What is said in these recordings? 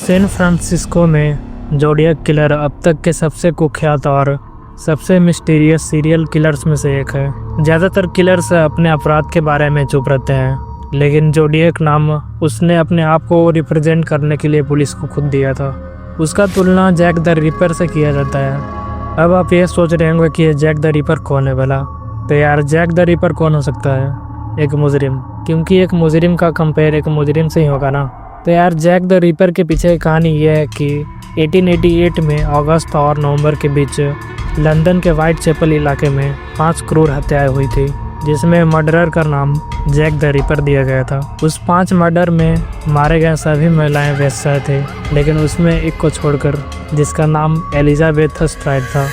San Francisco में zodiac killer अब तक के सबसे कुख्यात और सबसे मिस्टीरियस सीरियल किलर्स में से एक है। ज़्यादातर किलर्स अपने अपराध के बारे में चुप रहते हैं, लेकिन जोडियक नाम उसने अपने आप को रिप्रेजेंट करने के लिए पुलिस को खुद दिया था। उसका तुलना जैक द रिपर से किया जाता है। अब आप ये सोच रहे होंगे कि जैक द रिपर कौन है भला। तो यार, जैक द रिपर कौन हो सकता है? एक मुजरिम, क्योंकि एक मुजरिम का कंपेयर एक मुजरिम से ही होगा ना। तो यार, जैक द रिपर के पीछे कहानी ये है कि 1888 में अगस्त और नवंबर के बीच लंदन के वाइट चैपल इलाके में 5 क्रूर हत्याएं हुई थी, जिसमें मर्डरर का नाम जैक द रिपर दिया गया था। उस 5 मर्डर में मारे गए सभी महिलाएं वेश्या थे, लेकिन उसमें एक को छोड़कर, जिसका नाम एलिजाबेथ स्ट्राइड था।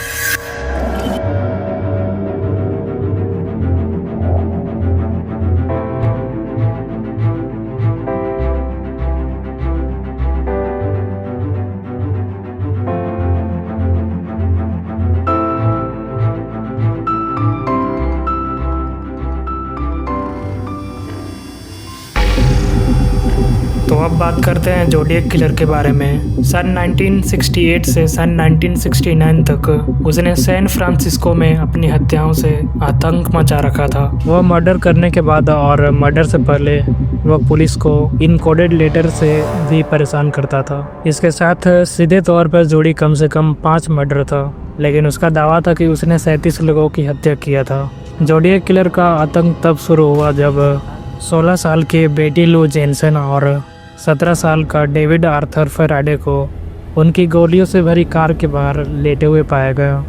तो अब बात करते हैं जोडियक किलर के बारे में। सन 1968 से सन 1969 तक उसने सैन फ्रांसिस्को में अपनी हत्याओं से आतंक मचा रखा था। वह मर्डर करने के बाद और मर्डर से पहले वह पुलिस को इनकोडेड लेटर से भी परेशान करता था। इसके साथ सीधे तौर पर जोड़ी कम से कम 5 मर्डर था, लेकिन उसका दावा था कि उसने 37 लोगों की हत्या किया था। जोडियक किलर का आतंक तब शुरू हुआ जब 16 साल के बेटी लू जेनसन और 17 साल का डेविड आर्थर फेराडे को उनकी गोलियों से भरी कार के बाहर लेटे हुए पाया गया।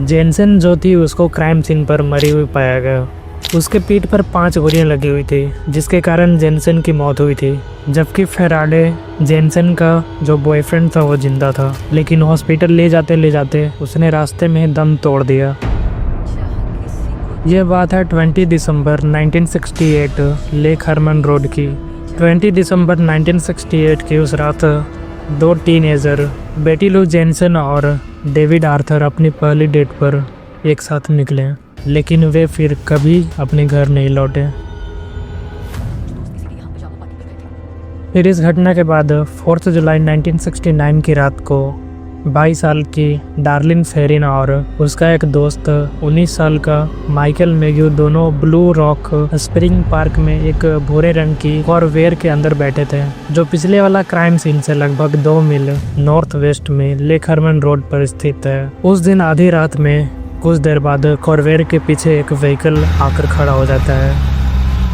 जेनसन जो थी, उसको क्राइम सीन पर मरी हुई पाया गया। उसके पीठ पर 5 गोलियां लगी हुई थी, जिसके कारण जेनसन की मौत हुई थी, जबकि फेराडे जेनसन का जो बॉयफ्रेंड था वो जिंदा था, लेकिन हॉस्पिटल ले जाते उसने रास्ते में दम तोड़ दिया। यह बात है 20 दिसंबर 1968 लेक हरमन रोड की। 20 दिसंबर 1968 की उस रात 2 टीनेजर बेटी लू जेनसन और डेविड आर्थर अपनी पहली डेट पर एक साथ निकले, लेकिन वे फिर कभी अपने घर नहीं लौटे। फिर इस घटना के बाद 4 जुलाई 1969 की रात को 22 साल की डार्लिन फेरिन और उसका एक दोस्त 19 साल का माइकल मैग्यू दोनों ब्लू रॉक स्प्रिंग पार्क में एक भूरे रंग की कॉरवेयर के अंदर बैठे थे, जो पिछले वाला क्राइम सीन से लगभग 2 मील नॉर्थ वेस्ट में लेक हरमन रोड पर स्थित है। उस दिन आधी रात में कुछ देर बाद कॉरवेयर के पीछे एक व्हीकल आकर खड़ा हो जाता है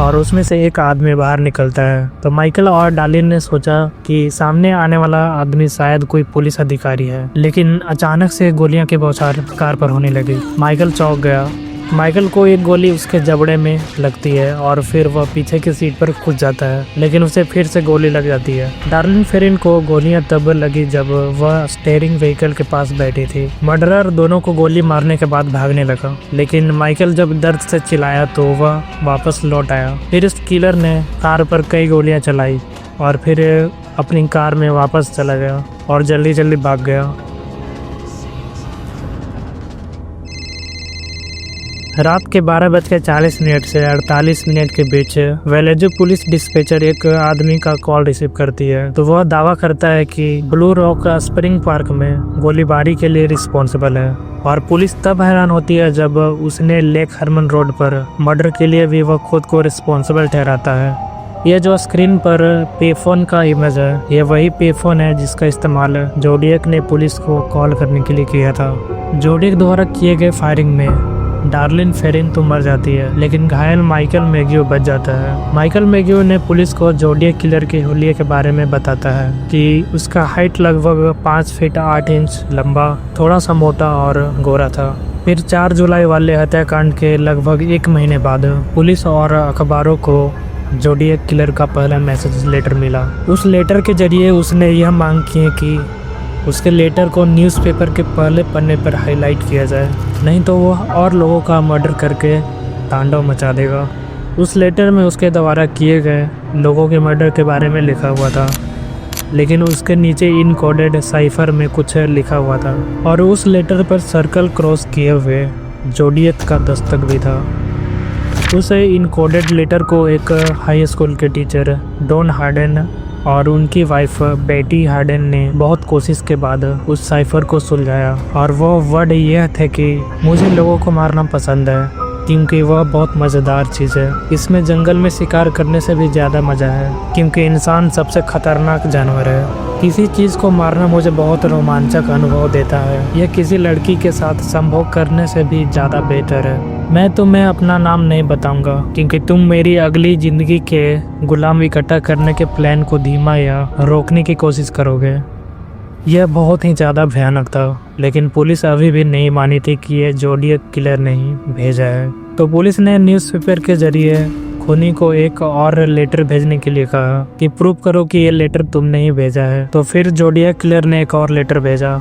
और उसमें से एक आदमी बाहर निकलता है। तो माइकल और डार्लिन ने सोचा कि सामने आने वाला आदमी शायद कोई पुलिस अधिकारी है, लेकिन अचानक से गोलियां की बौछार कार पर होने लगी। माइकल चौंक गया। माइकल को एक गोली उसके जबड़े में लगती है और फिर वह पीछे की सीट पर कूद जाता है, लेकिन उसे फिर से गोली लग जाती है। डार्लिन फेरिन को गोलियां तब लगी जब वह स्टीयरिंग व्हीकल के पास बैठी थी। मर्डरर दोनों को गोली मारने के बाद भागने लगा, लेकिन माइकल जब दर्द से चिल्लाया तो वह वापस लौट आया। फिर इस किलर ने कार पर कई गोलियां चलाई और फिर अपनी कार में वापस चला गया और जल्दी जल्दी भाग गया। रात के 12:40 से 48 मिनट के बीच वेलेजो पुलिस डिस्पैचर एक आदमी का कॉल रिसीव करती है। तो वह दावा करता है कि ब्लू रॉक स्प्रिंग पार्क में गोलीबारी के लिए रिस्पॉन्सिबल है, और पुलिस तब हैरान होती है जब उसने लेक हरमन रोड पर मर्डर के लिए भी वह खुद को रिस्पॉन्सिबल ठहराता है। यह जो स्क्रीन पर पेफोन का इमेज है, यह वही पेफोन है जिसका इस्तेमाल जोडियक ने पुलिस को कॉल करने के लिए किया था। जोडियक द्वारा किए गए फायरिंग में डार्लिन फेरिन तो मर जाती है, लेकिन घायल माइकल मैग्यू बच जाता है। माइकल मैग्यू ने पुलिस को जोडियक किलर के हुलिये के बारे में बताता है कि उसका हाइट लगभग 5 फीट 8 इंच लंबा, थोड़ा सा मोटा और गोरा था। फिर 4 जुलाई वाले हत्याकांड के लगभग 1 महीने बाद पुलिस और अखबारों को जोडियक किलर का पहला मैसेज लेटर मिला। उस लेटर के जरिए उसने यह मांग की कि उसके लेटर को न्यूज़पेपर के पहले पन्ने पर हाईलाइट किया जाए, नहीं तो वह और लोगों का मर्डर करके तांडव मचा देगा। उस लेटर में उसके द्वारा किए गए लोगों के मर्डर के बारे में लिखा हुआ था, लेकिन उसके नीचे इनकोडेड साइफर में कुछ लिखा हुआ था, और उस लेटर पर सर्कल क्रॉस किए हुए जोडियक का दस्तक भी था। उस इनकोडेड लेटर को एक हाई स्कूल के टीचर डॉन हार्डन और उनकी वाइफ बेटी हार्डन ने बहुत कोशिश के बाद उस साइफर को सुलझाया। और वो वर्ड यह थे कि मुझे लोगों को मारना पसंद है क्योंकि वह बहुत मज़ेदार चीज़ है। इसमें जंगल में शिकार करने से भी ज़्यादा मज़ा है क्योंकि इंसान सबसे खतरनाक जानवर है। किसी चीज़ को मारना मुझे बहुत रोमांचक अनुभव देता है। यह किसी लड़की के साथ संभोग करने से भी ज़्यादा बेहतर है। मैं तुम्हें अपना नाम नहीं बताऊंगा क्योंकि तुम मेरी अगली ज़िंदगी के गुलाम इकट्ठा करने के प्लान को धीमा या रोकने की कोशिश करोगे। यह बहुत ही ज़्यादा भयानक था, लेकिन पुलिस अभी भी नहीं मानी थी कि यह जोडियक किलर नहीं भेजा है। तो पुलिस ने न्यूज़पेपर के जरिए खूनी को एक और लेटर भेजने के लिए कहा कि प्रूव करो कि ये लेटर तुमने ही भेजा है। तो फिर जोडियक किलर ने एक और लेटर भेजा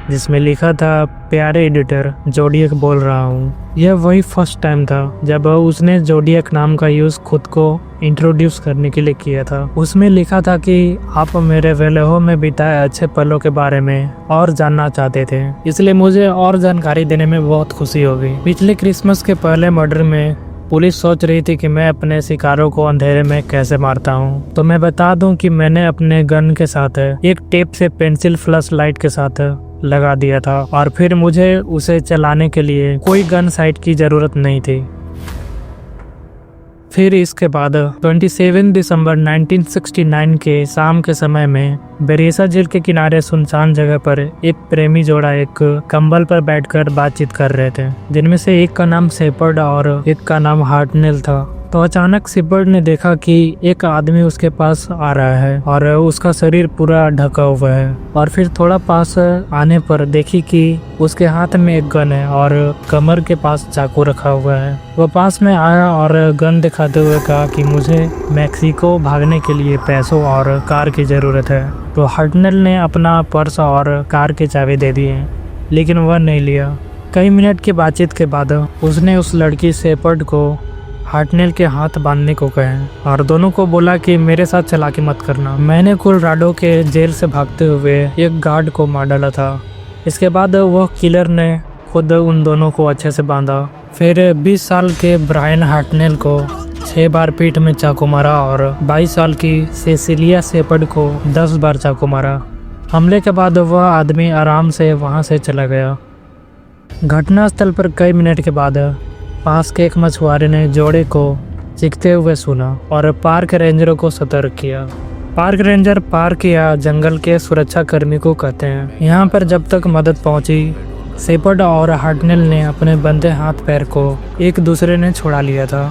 जिसमें लिखा था, प्यारे एडिटर, जोडियक बोल रहा हूँ। यह वही फर्स्ट टाइम था जब उसने जोडियक नाम का यूज़ खुद को इंट्रोड्यूस करने के लिए किया था। उसमें लिखा था कि आप मेरे वेलेहो में बिताए अच्छे पलों के बारे में और जानना चाहते थे, इसलिए मुझे और जानकारी देने में बहुत खुशी होगी। पिछले क्रिसमस के पहले मर्डर में पुलिस सोच रही थी कि मैं अपने शिकारों को अंधेरे में कैसे मारता हूँ। तो मैं बता दूं कि मैंने अपने गन के साथ एक टेप से पेंसिल फ्लैश लाइट के साथ लगा दिया था और फिर मुझे उसे चलाने के लिए कोई गन साइट की ज़रूरत नहीं थी। फिर इसके बाद 27 दिसंबर 1969 के शाम के समय में बेरेसा झील के किनारे सुनसान जगह पर एक प्रेमी जोड़ा एक कंबल पर बैठकर बातचीत कर रहे थे, जिनमें से एक का नाम शेपर्ड और एक का नाम हार्टनेल था। तो अचानक शेपर्ड ने देखा कि एक आदमी उसके पास आ रहा है और उसका शरीर पूरा ढका हुआ है। और फिर थोड़ा पास आने पर देखी कि उसके हाथ में एक गन है और कमर के पास चाकू रखा हुआ है। वह पास में आया और गन दिखाते हुए कहा कि मुझे मैक्सिको भागने के लिए पैसों और कार की ज़रूरत है। तो हार्टनेल ने अपना पर्स और कार की चाबी दे दी, लेकिन वह नहीं लिया। कई मिनट की बातचीत के बाद उसने उस लड़की शेपर्ड को हार्टनेल के हाथ बांधने को कहे और दोनों को बोला कि मेरे साथ चालाकी मत करना। मैंने कोलोराडो के जेल से भागते हुए एक गार्ड को मार डाला था। इसके बाद वह किलर ने खुद उन दोनों को अच्छे से बांधा। फिर 20 साल के ब्रायन हार्टनेल को 6 बार पीठ में चाकू मारा और 22 साल की सेसिलिया शेपर्ड को 10 बार चाकू मारा। हमले के बाद वह आदमी आराम से वहां से चला गया। घटनास्थल पर कई मिनट के बाद पास के एक मछुआरे ने जोड़े को चीखते हुए सुना और पार्क रेंजरों को सतर्क किया। पार्क रेंजर पार्क या जंगल के सुरक्षा कर्मी को कहते हैं। यहाँ पर जब तक मदद पहुँची, शेपर्ड और हार्टनेल ने अपने बंधे हाथ पैर को एक दूसरे ने छुड़ा लिया था।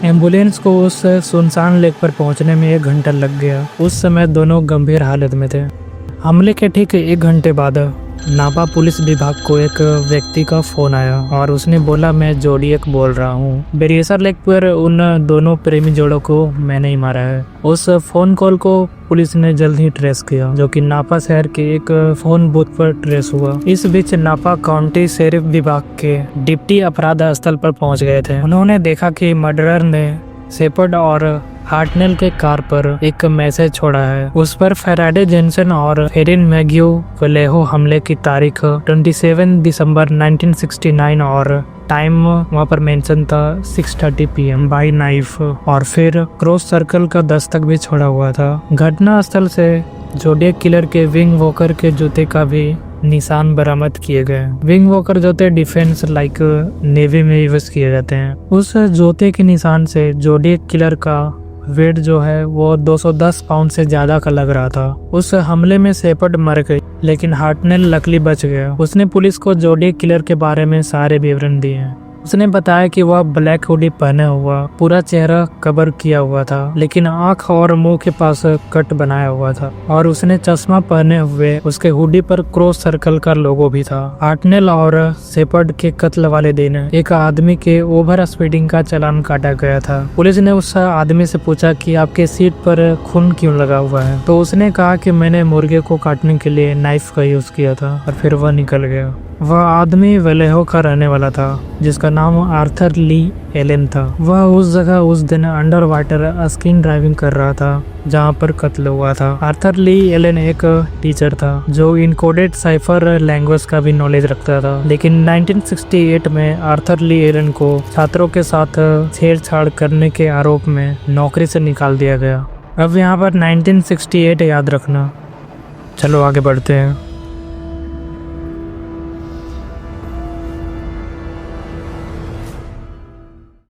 एम्बुलेंस को उस सुनसान लेक पर पहुँचने में 1 घंटा लग गया। उस समय दोनों गंभीर हालत में थे। हमले के ठीक 1 घंटे बाद नापा पुलिस विभाग को एक व्यक्ति का फोन आया और उसने बोला, मैं जोडियक बोल रहा हूँ। बेरेसा लेक पर उन दोनों प्रेमी जोड़ों को मैंने ही मारा है। उस फोन कॉल को पुलिस ने जल्द ही ट्रेस किया, जो कि नापा शहर के एक फोन बूथ पर ट्रेस हुआ। इस बीच नापा काउंटी शेरिफ विभाग के डिप्टी अपराध स्थल पर पहुंच गए थे। उन्होंने देखा कि मर्डरर ने शेपर्ड और हार्टनेल के कार पर एक मैसेज छोड़ा है। उस पर फेराडे जेनसन और एरिन मैग्यू वलेहो हमले की तारीख 27 दिसंबर 1969 और टाइम वहाँ पर मेंशन था 6:30 PM बाई नाइफ। और फिर क्रॉस सर्कल का दस्तक भी छोड़ा हुआ था। घटना स्थल से जोडियक किलर के विंग वॉकर के जूते का भी निशान बरामद किए गए। विंग वॉकर जूते डिफेंस लाइक नेवी में यूज किए जाते हैं। उस जूते के निशान से जोडियक किलर का वेट जो है वो 210 पाउंड से ज्यादा का लग रहा था। उस हमले में शेपर्ड मर गई, लेकिन हार्टनेल लकली बच गया। उसने पुलिस को जोडियक किलर के बारे में सारे विवरण दिए हैं। उसने बताया कि वह ब्लैक हुडी पहने हुआ, पूरा चेहरा कवर किया हुआ था, लेकिन आंख और मुंह के पास कट बनाया हुआ था और उसने चश्मा पहने हुए उसके हुडी पर क्रॉस सर्कल का लोगो भी था। हार्टनेल और शेपर्ड के कत्ल वाले दिन एक आदमी के ओवर स्पीडिंग का चालान काटा गया था। पुलिस ने उस आदमी से पूछा कि आपके सीट पर खून क्यों लगा हुआ है, तो उसने कहा कि मैंने मुर्गे को काटने के लिए नाइफ का यूज किया था और फिर वह निकल गया। वह आदमी वेलेहो का रहने वाला था जिसका नाम आर्थर ली एलन था। वह उस जगह उस दिन अंडर वाटर स्कीन ड्राइविंग कर रहा था जहां पर कत्ल हुआ था। आर्थर ली एलन एक टीचर था जो इनकोडेड साइफर लैंग्वेज का भी नॉलेज रखता था, लेकिन 1968 में आर्थर ली एलन को छात्रों के साथ छेड़छाड़ करने के आरोप में नौकरी से निकाल दिया गया। अब यहाँ पर 1968 है, याद रखना। चलो आगे बढ़ते हैं।